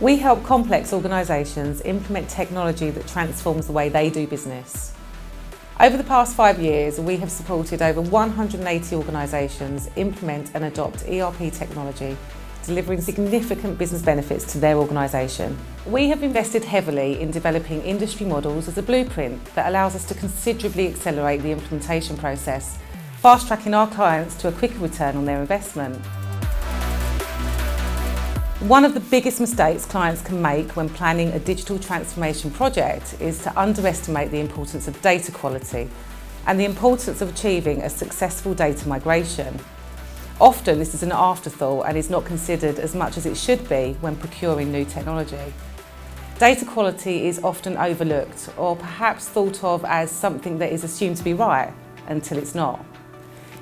We help complex organisations implement technology that transforms the way they do business. Over the past 5 years, we have supported over 180 organisations implement and adopt ERP technology, delivering significant business benefits to their organisation. We have invested heavily in developing industry models as a blueprint that allows us to considerably accelerate the implementation process, fast-tracking our clients to a quicker return on their investment. One of the biggest mistakes clients can make when planning a digital transformation project is to underestimate the importance of data quality and the importance of achieving a successful data migration. Often this is an afterthought and is not considered as much as it should be when procuring new technology. Data quality is often overlooked or perhaps thought of as something that is assumed to be right until it's not.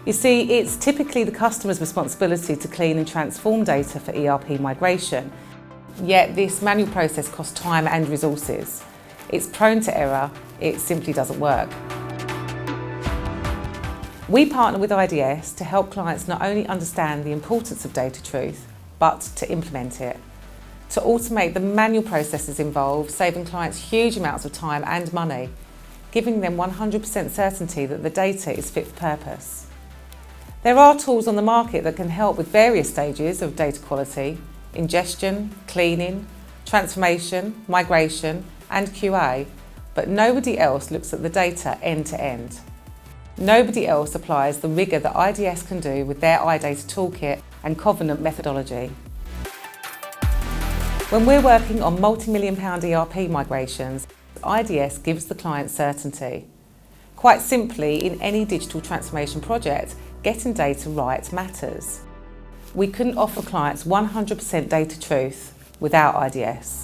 You see, it's typically the customer's responsibility to clean and transform data for ERP migration, yet this manual process costs time and resources. It's prone to error, it simply doesn't work. We partner with IDS to help clients not only understand the importance of data truth, but to implement it. To automate the manual processes involved, saving clients huge amounts of time and money, giving them 100% certainty that the data is fit for purpose. There are tools on the market that can help with various stages of data quality: ingestion, cleaning, transformation, migration, and QA, but nobody else looks at the data end to end. Nobody else applies the rigour that IDS can do with their iData toolkit and Covenant methodology. When we're working on multi-million-pound ERP migrations, IDS gives the client certainty. Quite simply, in any digital transformation project, getting data right matters. We couldn't offer clients 100% data truth without IDS.